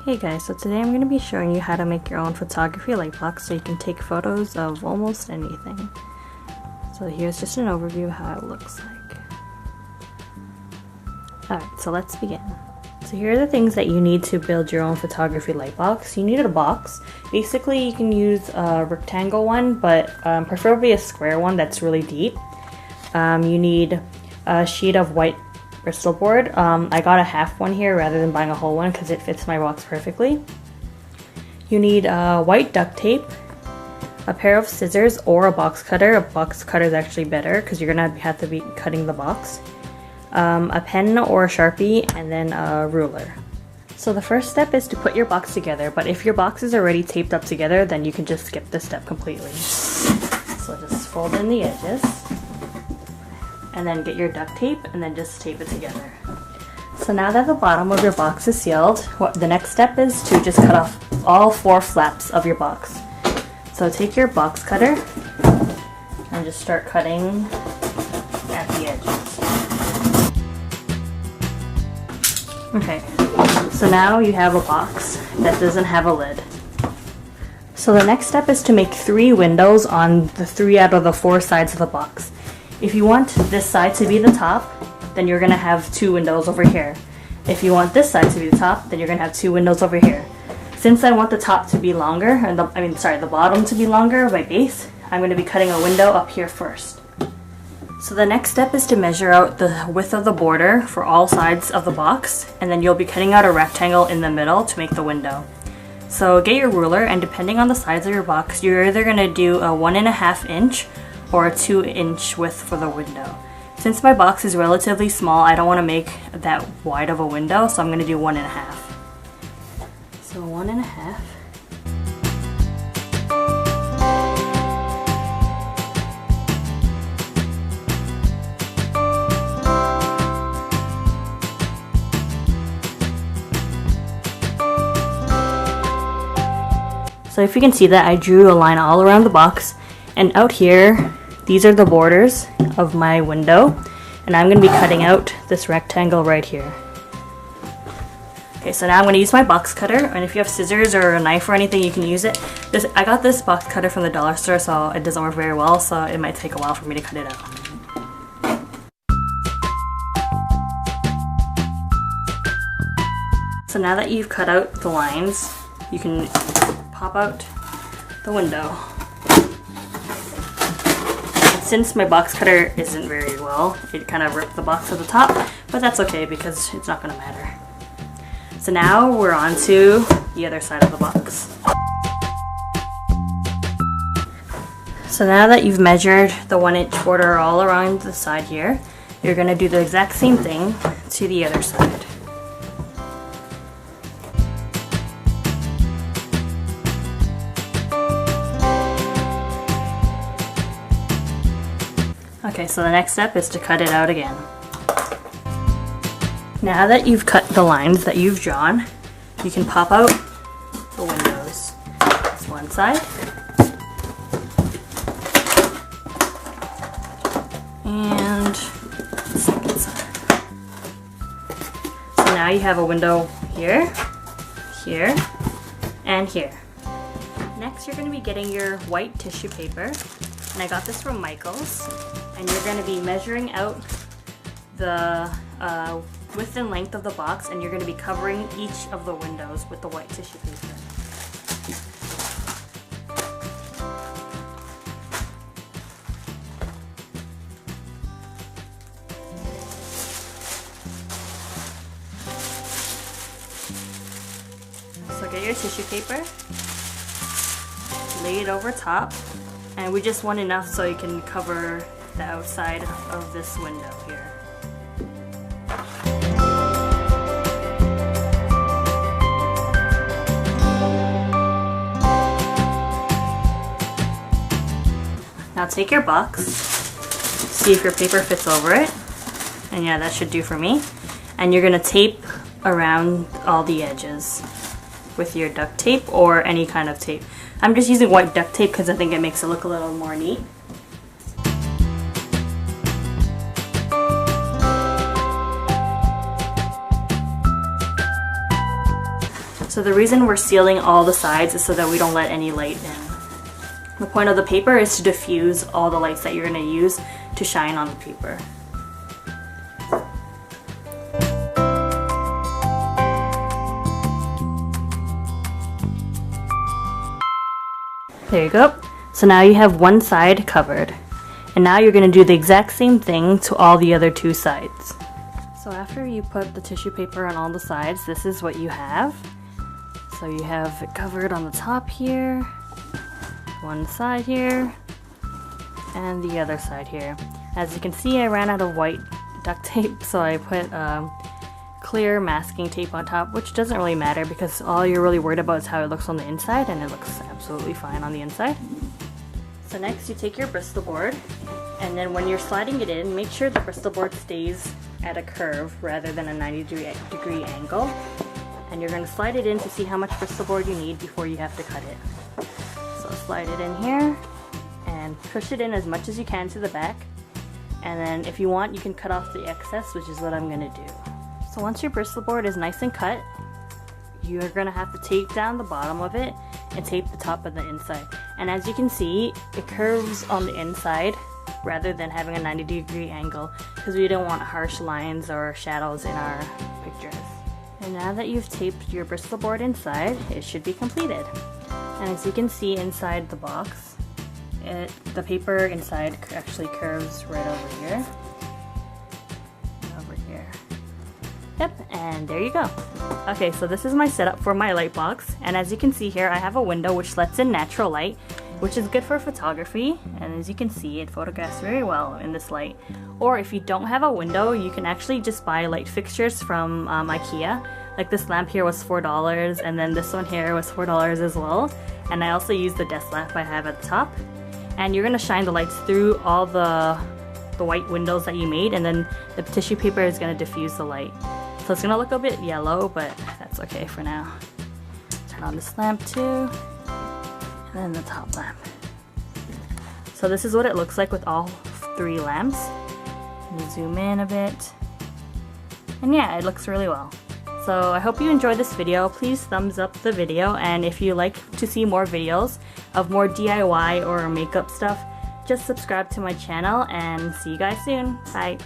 Hey guys, so today I'm going to be showing you how to make your own photography light box so you can take photos of almost anything. So here's just an overview of how it looks like. Alright, so let's begin. So here are the things that you need to build your own photography light box. You need a box. Basically you can use a rectangle one, but preferably a square one that's really deep. You need a sheet of white Bristol board. I got a half one here rather than buying a whole one because it fits my box perfectly. You need white duct tape, a pair of scissors or a box cutter. A box cutter is actually better because you're gonna have to be cutting the box. A pen or a Sharpie, and then a ruler. So the first step is to put your box together, but if your box is already taped up together, then you can just skip this step completely. So just fold in the edges, and then get your duct tape, and then just tape it together. So now that the bottom of your box is sealed, the next step is to just cut off all 4 flaps of your box. So take your box cutter, and just start cutting at the edges. Okay, so now you have a box that doesn't have a lid. So the next step is to make 3 windows on the 3 out of the 4 sides of the box. If you want this side to be the top, then you're going to have 2 windows over here. If you want this side to be the top, then you're going to have 2 windows over here. Since I want the top to be longer, and the bottom to be longer, my base, I'm going to be cutting a window up here first. So the next step is to measure out the width of the border for all sides of the box, and then you'll be cutting out a rectangle in the middle to make the window. So get your ruler, and depending on the size of your box, you're either going to do a 1.5 inch or a 2-inch width for the window. Since my box is relatively small, I don't want to make that wide of a window, so I'm going to do 1.5. So 1.5. So if you can see that, I drew a line all around the box, and out here, these are the borders of my window, and I'm going to be cutting out this rectangle right here. Okay, so now I'm going to use my box cutter, and if you have scissors or a knife or anything, you can use it. I got this box cutter from the dollar store, so it doesn't work very well, so it might take a while for me to cut it out. So now that you've cut out the lines, you can pop out the window. And since my box cutter isn't very well, it kind of ripped the box at the top, but that's okay because it's not going to matter. So now we're on to the other side of the box. So now that you've measured the 1-inch border all around the side here, you're going to do the exact same thing to the other side. Okay, so the next step is to cut it out again. Now that you've cut the lines that you've drawn, you can pop out the windows. That's one side. And the second side. So now you have a window here, here, and here. Next you're going to be getting your white tissue paper. And I got this from Michaels, and you're going to be measuring out the width and length of the box, and you're going to be covering each of the windows with the white tissue paper. So get your tissue paper, lay it over top. And we just want enough so you can cover the outside of this window here. Now take your box, see if your paper fits over it, and yeah, that should do for me. And you're going to tape around all the edges with your duct tape or any kind of tape. I'm just using white duct tape because I think it makes it look a little more neat. So the reason we're sealing all the sides is so that we don't let any light in. The point of the paper is to diffuse all the lights that you're going to use to shine on the paper. There you go. So now you have one side covered. And now you're going to do the exact same thing to all the other two sides. So after you put the tissue paper on all the sides, this is what you have. So you have it covered on the top here, one side here, and the other side here. As you can see, I ran out of white duct tape, so I put clear masking tape on top, which doesn't really matter because all you're really worried about is how it looks on the inside, and it looks absolutely fine on the inside. So next you take your Bristol board, and then when you're sliding it in, make sure the Bristol board stays at a curve rather than a 90-degree angle. And you're going to slide it in to see how much Bristol board you need before you have to cut it. So slide it in here and push it in as much as you can to the back. And then if you want, you can cut off the excess, which is what I'm going to do. So once your Bristol board is nice and cut, you're going to have to tape down the bottom of it and tape the top of the inside. And as you can see, it curves on the inside rather than having a 90-degree angle because we don't want harsh lines or shadows in our pictures. And now that you've taped your Bristol board inside, it should be completed. And as you can see inside the box, the paper inside actually curves right over here. Over here. Yep, and there you go. Okay, so this is my setup for my light box, and as you can see here, I have a window which lets in natural light, which is good for photography, and as you can see, it photographs very well in this light. Or if you don't have a window, you can actually just buy light fixtures from IKEA. Like this lamp here was $4, and then this one here was $4 as well. And I also use the desk lamp I have at the top. And you're gonna shine the lights through all the white windows that you made, and then the tissue paper is gonna diffuse the light. So it's gonna look a bit yellow, but that's okay for now. Turn on this lamp too, and then the top lamp. So this is what it looks like with all three lamps. Zoom in a bit. And yeah, it looks really well. So I hope you enjoyed this video. Please thumbs up the video, and if you like to see more videos of more DIY or makeup stuff, just subscribe to my channel, and see you guys soon. Bye!